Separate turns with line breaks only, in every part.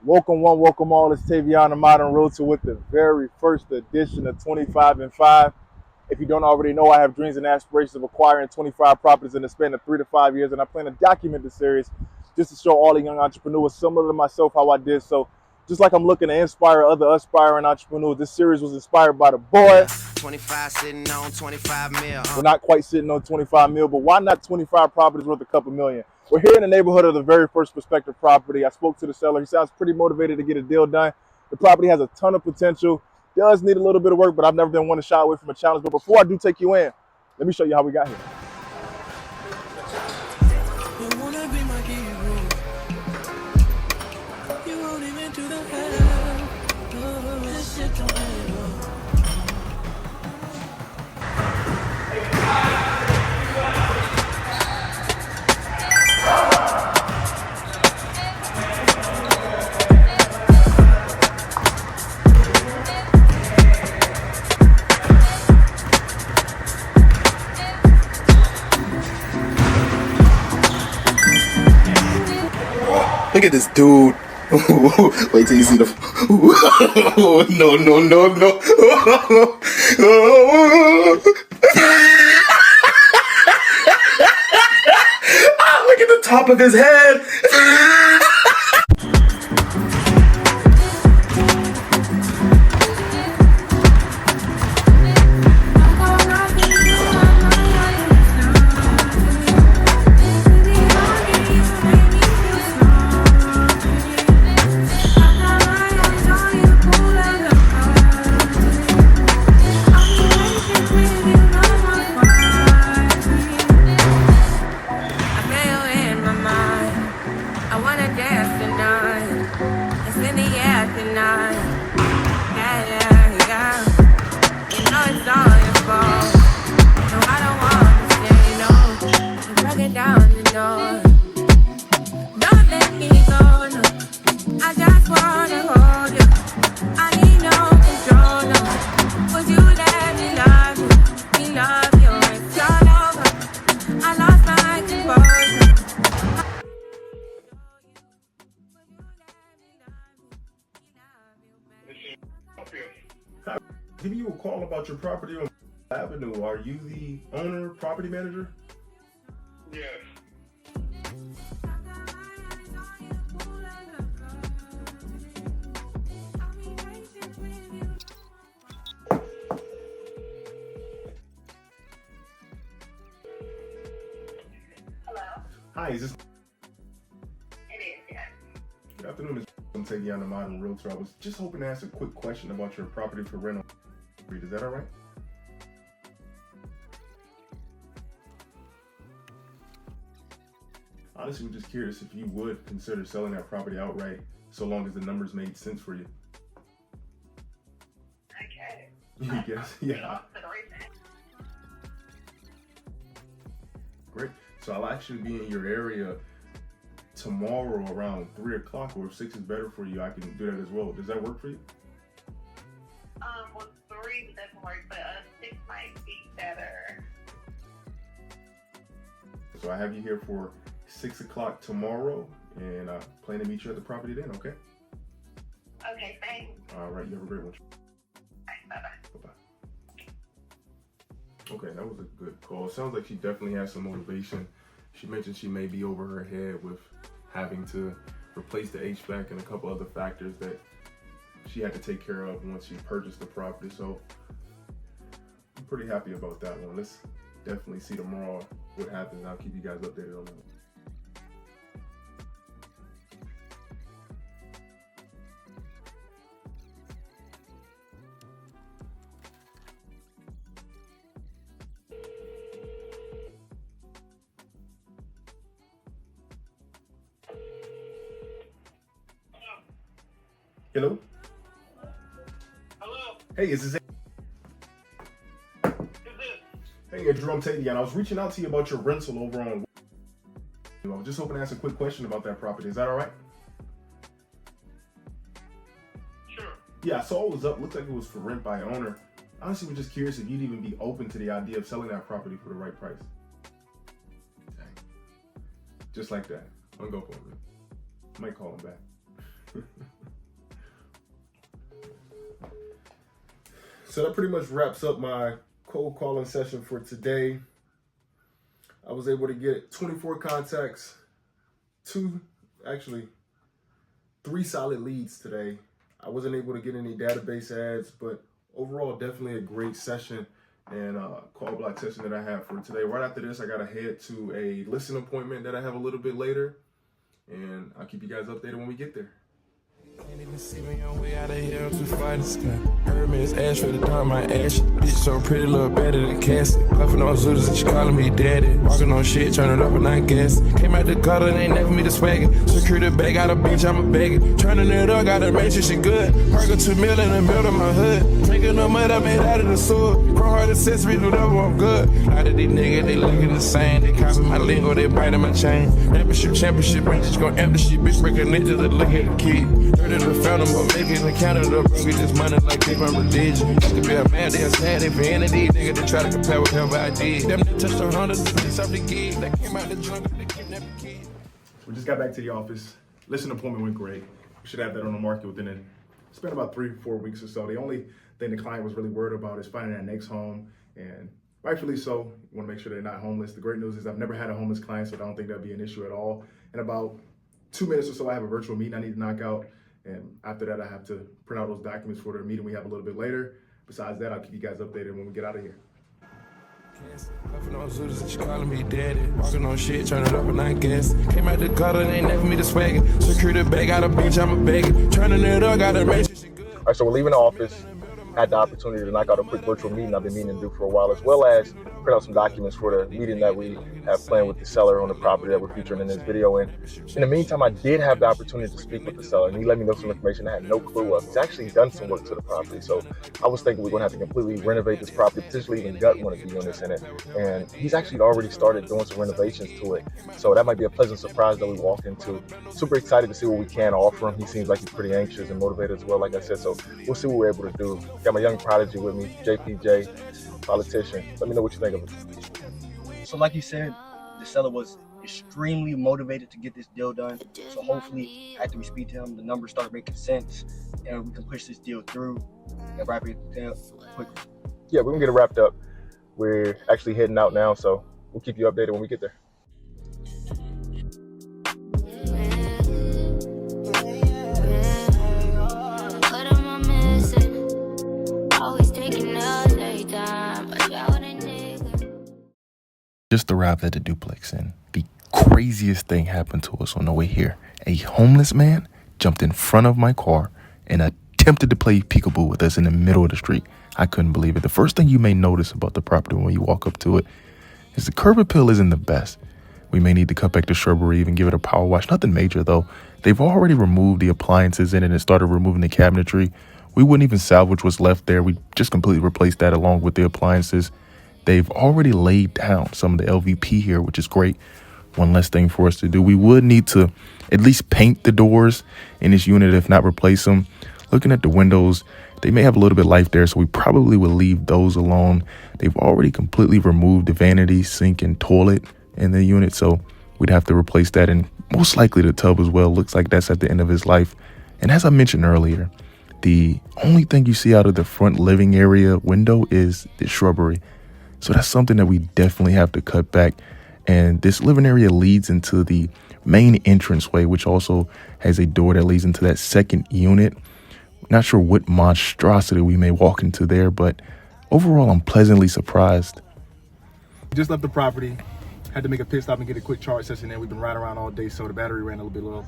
Welcome one, welcome all. It's Tavion, the Modern Realtor, with the very first edition of 25 and 5. If you don't already know, I have dreams and aspirations of acquiring 25 properties in the span of 3 to 5 years, and I plan to document the series just to show all the young entrepreneurs, similar to myself, how I did so. Just like I'm looking to inspire other aspiring entrepreneurs, this series was inspired by the boy.
25 sitting on 25 mil.
We're not quite sitting on 25 mil, but why not 25 properties worth a couple million? We're here in the neighborhood of the very first prospective property. I spoke to the seller. He sounds pretty motivated to get a deal done. The property has a ton of potential. Does need a little bit of work, but I've never been one to shy away from a challenge. But before I do take you in, let me show you how we got here.
You wanna be my hero. You won't even do the hell. Oh, this shit don't end.
Look at this dude. Wait till you see the. No, no, no, no. Look at the top of his head.
Giving you a call about your property on Avenue. Are you the owner, property manager?
Yes. Hello?
Hi, is this?
It is, yes.
Good afternoon. I'm Tavion, the Modern Realtor. I was just hoping to ask a quick question about your property for rental. Is that all right? Honestly, we're just curious if you would consider selling that property outright, so long as the numbers made sense for you.
Okay.
Yes, yeah. Great. So I'll actually be in your area tomorrow around 3 o'clock, or if 6 is better for you, I can do that as well. Does that work for you?
Well, 3 doesn't work, but 6 might be better.
So I have you here for 6 o'clock tomorrow, and I plan to meet you at the property then, okay?
Okay, thanks.
All right, you have a great one.
Bye-bye.
Bye-bye. Okay, that was a good call. It sounds like she definitely has some motivation. She mentioned she may be over her head with having to replace the HVAC and a couple other factors that she had to take care of once she purchased the property. So I'm pretty happy about that one. Let's definitely see tomorrow what happens. I'll keep you guys updated on that. Hello?
Hello?
Hey, is this
Who's this?
Hey, Jerome Tavion. I was reaching out to you about your rental over on. I was just hoping to ask a quick question about that property. Is that all right?
Sure.
Yeah, I saw it was up. Looked like it was for rent by owner. Honestly, we're just curious if you'd even be open to the idea of selling that property for the right price. Dang. Just like that. Hung up on me. Might call him back. So that pretty much wraps up my cold calling session for today. I was able to get 24 contacts, 3 solid leads today. I wasn't able to get any database ads, but overall, definitely a great session and call block session that I have for today. Right after this, I got to head to a listing appointment that I have a little bit later, and I'll keep you guys updated when we get there.
Can't even see me on way out of here, I'm too far to sky. Heard me, it's ash for the dawn, my ash. Bitch so pretty, little better than Cassie. Puffin on Zootiez and she calling me daddy. Walking on shit, turn it up and I guess. Came out the gutter, they ain't never me the swagger. Secure the bag, got a bitch, I'm a bagger. Turning it up, gotta make sure she good. Park 2 mil in the middle of my hood. Drinking no mud, I made out of the sword. Grow hard accessory, do whatever, I'm good. A lot of these niggas, they looking the same. They copy my lingo, they biting my chain. Championship, ain't just gon' empty shit. Bitch, breaking it to the look at the kid. Heard the found them, but making in Canada, bro, get this money like they my religion. You could be a man, they a sad vanity. Nigga, they try to compare with whatever I did. Them that touched 100, something gig. That came out the jungle, they kidnapped the kid.
We just got back to the office. Listing appointment went great. We should have that on the market within it's been about 3-4 weeks or so. The only thing the client was really worried about is finding that next home, and rightfully so. You want to make sure they're not homeless. The great news is I've never had a homeless client, so I don't think that'd be an issue at all. In about 2 minutes or so, I have a virtual meeting I need to knock out. And after that, I have to print out those documents for the meeting we have a little bit later. Besides that, I'll keep you guys updated when we get out of here.
Puffin on Zootiez and she calling me daddy. Walking on shit, turn it up and I guess. Came out the gutter, they ain't never me the swagger. Secure the bag, got a bitch, I'm a bagger. Turning it up, gotta make sure she good.
All right, so we're leaving the office. Had the opportunity to knock out a quick virtual meeting I've been meaning to do for a while, as well as print out some documents for the meeting that we have planned with the seller on the property that we're featuring in this video. And in the meantime, I did have the opportunity to speak with the seller, and he let me know some information I had no clue of. He's actually done some work to the property, so I was thinking we're going to have to completely renovate this property, potentially even gut one of the units in it. And he's actually already started doing some renovations to it, so that might be a pleasant surprise that we walk into. Super excited to see what we can offer him. He seems like he's pretty anxious and motivated as well, like I said, so we'll see what we're able to do. Got my young prodigy with me, JPJ, politician. Let me know what you think of it.
So like you said, the seller was extremely motivated to get this deal done. So hopefully after we speak to him, the numbers start making sense and we can push this deal through and wrap it up quickly.
Yeah, we're gonna get it wrapped up. We're actually heading out now, so we'll keep you updated when we get there.
Just arrived at the duplex and the craziest thing happened to us on the way here. A homeless man jumped in front of my car and attempted to play peekaboo with us in the middle of the street. I couldn't believe it. The first thing you may notice about the property when you walk up to it is the curb appeal isn't the best. We may need to cut back the shrubbery, even give it a power wash. Nothing major though. They've already removed the appliances in it and started removing the cabinetry. We wouldn't even salvage what's left there. We just completely replaced that along with the appliances. They've already laid down some of the LVP here, which is great. One less thing for us to do. We would need to at least paint the doors in this unit, if not replace them. Looking at the windows, they may have a little bit of life there, so we probably will leave those alone. They've already completely removed the vanity, sink, and toilet in the unit, so we'd have to replace that, and most likely the tub as well. Looks like that's at the end of his life. And as I mentioned earlier, the only thing you see out of the front living area window is the shrubbery. So that's something that we definitely have to cut back. And this living area leads into the main entranceway, which also has a door that leads into that second unit. Not sure what monstrosity we may walk into there, but overall, I'm pleasantly surprised.
Just left the property, had to make a pit stop and get a quick charge session in. We've been riding around all day, so the battery ran a little bit low.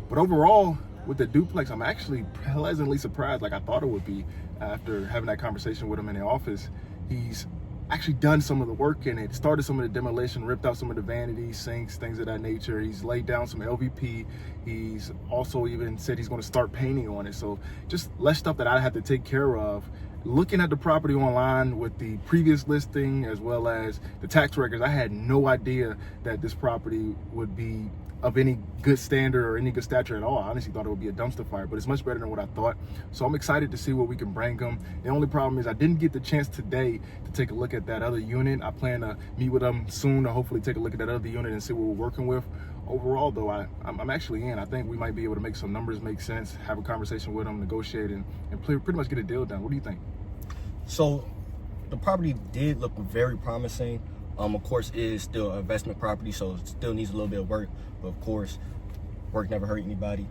But overall, with the duplex, I'm actually pleasantly surprised, like I thought it would be. After having that conversation with him in the office, he's actually done some of the work in it, started some of the demolition, ripped out some of the vanities, sinks, things of that nature. He's laid down some LVP. He's also even said he's going to start painting on it. So just less stuff that I had to take care of. Looking at the property online with the previous listing as well as the tax records, I had no idea that this property would be of any good standard or any good stature at all. I honestly thought it would be a dumpster fire, but it's much better than what I thought. So I'm excited to see what we can bring them. The only problem is I didn't get the chance today to take a look at that other unit. I plan to meet with them soon to hopefully take a look at that other unit and see what we're working with.
overall, though, I'm actually in. I think we might be able to make some numbers make sense, have a conversation with them, negotiate, and pretty much get a deal done. What do you think?
So the property did look very promising. Of course, it is still an investment property, so it still needs a little bit of work. But of course, work never hurt anybody.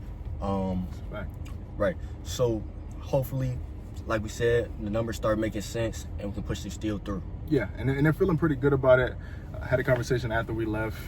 Right. So hopefully, like we said, the numbers start making sense, and we can push this deal through.
Yeah, and they're feeling pretty good about it. I had a conversation after we left.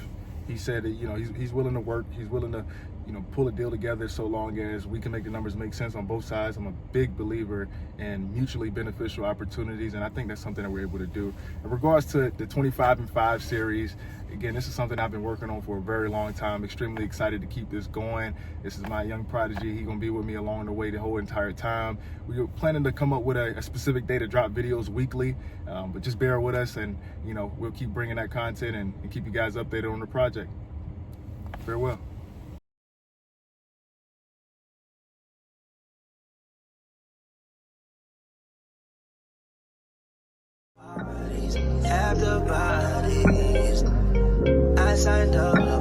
He said that, you know, he's willing to work. He's willing to, you know, pull a deal together so long as we can make the numbers make sense on both sides. I'm a big believer in mutually beneficial opportunities, and I think that's something that we're able to do. In regards to the 25 and 5 series, again, this is something I've been working on for a very long time. Extremely excited to keep this going. This is my young prodigy. He's gonna be with me along the way the whole entire time. We were planning to come up with a specific day to drop videos weekly, but just bear with us, and you know, we'll keep bringing that content and keep you guys updated on the project. Farewell.
After bodies, I signed up.